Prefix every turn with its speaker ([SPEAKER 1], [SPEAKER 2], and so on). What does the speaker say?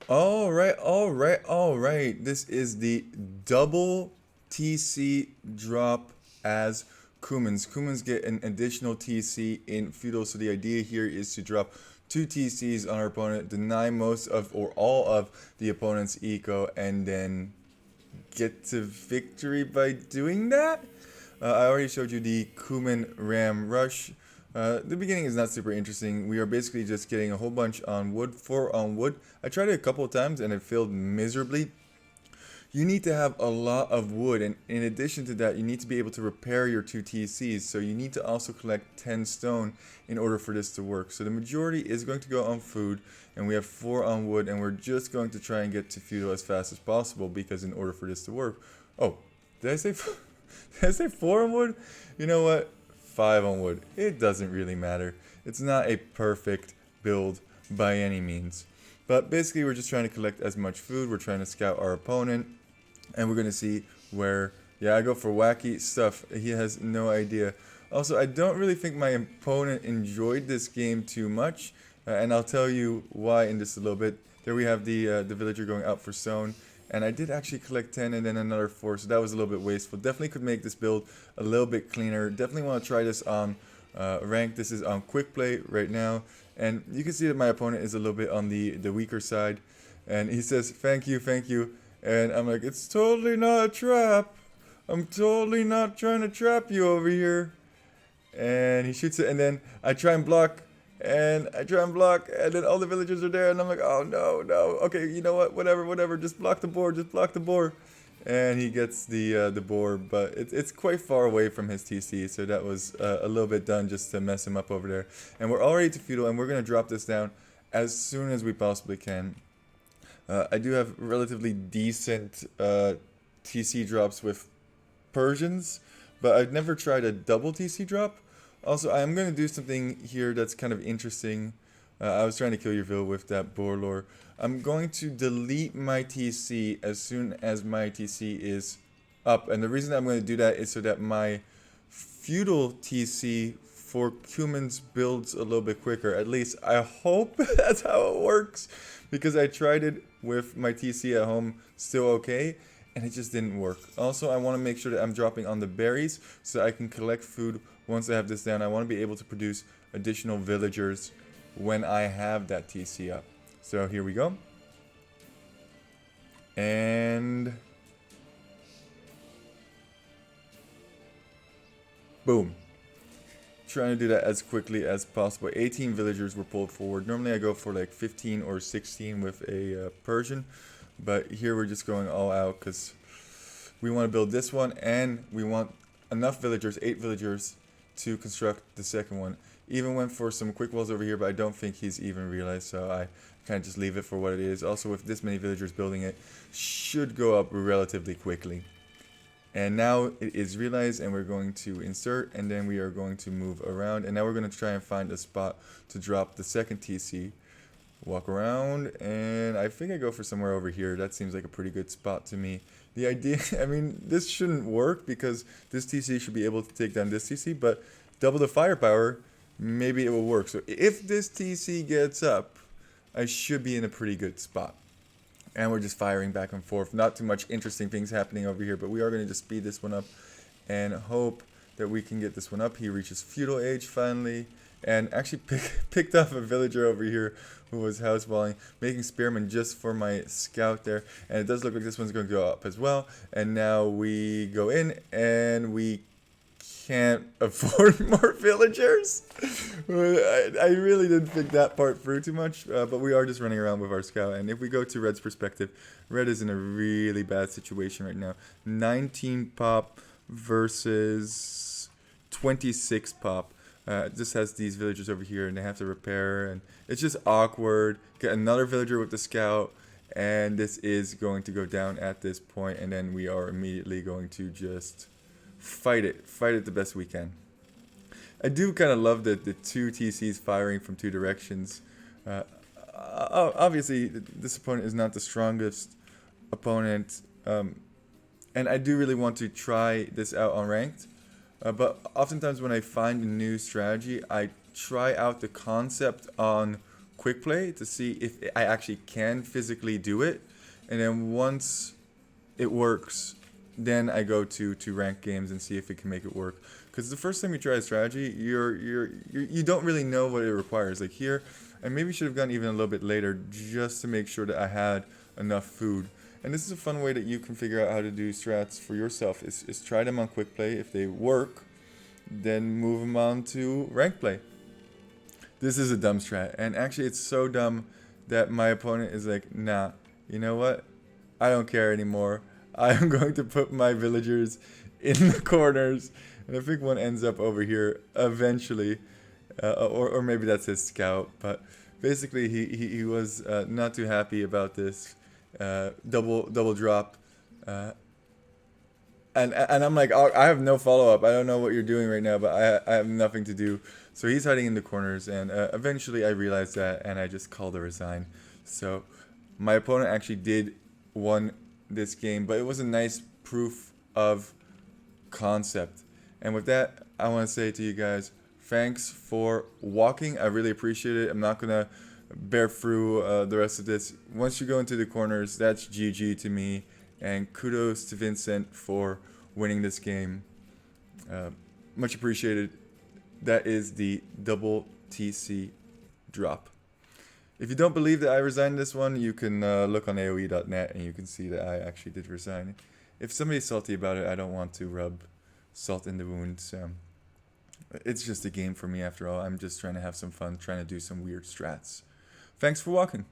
[SPEAKER 1] All right. This is the double TC drop as Cumans. Cumans get an additional TC in Feudal, so the idea here is to drop two TCs on our opponent, deny most of or all of the opponent's eco, and then get to victory by doing that. I already showed you the Cuman Ram Rush. The beginning is not super interesting. We are basically just getting a whole bunch on wood, 4 on wood. I tried it a couple of times and it failed miserably. You need to have a lot of wood, and in addition to that, you need to be able to repair your two TCs. So you need to also collect 10 stone in order for this to work. So the majority is going to go on food, and we have 4 on wood, and we're just going to try and get to Feudal as fast as possible because in order for this to work. Oh, did I say did I say 4 on wood? You know what? 5 on wood. It doesn't really matter. It's not a perfect build by any means. But basically, we're just trying to collect as much food. We're trying to scout our opponent. And we're going to see where... Yeah, I go for wacky stuff. He has no idea. Also, I don't really think my opponent enjoyed this game too much. And I'll tell you why in just a little bit. There we have the villager going out for stone. And I did actually collect 10 and then another 4, so that was a little bit wasteful. Definitely could make this build a little bit cleaner. Definitely want to try this on rank. This is on quick play right now. And you can see that my opponent is a little bit on the weaker side. And he says, thank you, thank you. And I'm like, it's totally not a trap. I'm totally not trying to trap you over here. And he shoots it, and then I try and block. And I try and block, and then all the villagers are there, and I'm like, oh no, no. Okay, you know what? Whatever. Just block the boar. Just block the boar. And he gets the boar, but it's quite far away from his TC, so that was a little bit done just to mess him up over there. And we're already to feudal, and we're gonna drop this down as soon as we possibly can. I do have relatively decent TC drops with Persians, but I've never tried a double TC drop. Also, I'm going to do something here that's kind of interesting. I was trying to kill your Vil with that boar lore. I'm going to delete my TC as soon as my TC is up. And the reason I'm going to do that is so that my feudal TC for Cumans builds a little bit quicker. At least I hope that's how it works. Because I tried it with my TC at home still okay, and it just didn't work. Also, I want to make sure that I'm dropping on the berries so I can collect food once I have this down. I want to be able to produce additional villagers when I have that TC up. So here we go. And boom. Trying to do that as quickly as possible. 18 villagers were pulled forward. Normally I go for like 15 or 16 with a Persian, but here we're just going all out because we want to build this one and we want enough villagers, 8 villagers, to construct the second one. Even went for some quick walls over here, but I don't think he's even realized, so I kind of just leave it for what it is. Also, with this many villagers building it, should go up relatively quickly. And now it is realized, and we're going to insert, and then we are going to move around. And now we're going to try and find a spot to drop the second TC. Walk around, and I think I go for somewhere over here. That seems like a pretty good spot to me. The idea, I mean, this shouldn't work because this TC should be able to take down this TC, but double the firepower, maybe it will work. So if this TC gets up, I should be in a pretty good spot. And we're just firing back and forth. Not too much interesting things happening over here, but we are going to just speed this one up and hope that we can get this one up. He reaches feudal age finally, and actually picked up a villager over here who was housewalling, making spearmen just for my scout there. And it does look like this one's going to go up as well. And now we go in, and we can't afford more villagers. I really didn't think that part through too much, but we are just running around with our scout. And if we go to Red's perspective, Red is in a really bad situation right now. 19 pop versus 26 pop. Just has these villagers over here, and they have to repair, and it's just awkward. Get another villager with the scout, and this is going to go down at this point, and then we are immediately going to just fight it the best we can. I do kind of love the two TCs firing from two directions. Obviously, this opponent is not the strongest opponent, and I do really want to try this out on ranked. But oftentimes when I find a new strategy, I try out the concept on quick play to see if I actually can physically do it, and then once it works, then I go to ranked games and see if it can make it work. Because the first time you try a strategy, you don't really know what it requires. Like here, I maybe should have gone even a little bit later just to make sure that I had enough food. And this is a fun way that you can figure out how to do strats for yourself. Is try them on quick play. If they work, then move them on to rank play. This is a dumb strat, and actually it's so dumb that my opponent is like, nah, you know what? I don't care anymore. I am going to put my villagers in the corners, and I think one ends up over here eventually, or maybe that's his scout. But basically, he was not too happy about this double drop, and I'm like, oh, I have no follow up. I don't know what you're doing right now, but I have nothing to do. So he's hiding in the corners, and eventually I realized that, and I just called a resign. So my opponent actually did won this game, but it was a nice proof of concept. And with that, I want to say to you guys, thanks for walking. I really appreciate it. I'm not gonna bear through the rest of this. Once you go into the corners, that's GG to me. And kudos to Vincent for winning this game. Much appreciated. That is the double TC drop. If you don't believe that I resigned this one, you can look on AOE.net and you can see that I actually did resign. If somebody's salty about it, I don't want to rub salt in the wounds. It's just a game for me after all. I'm just trying to have some fun, trying to do some weird strats. Thanks for walking.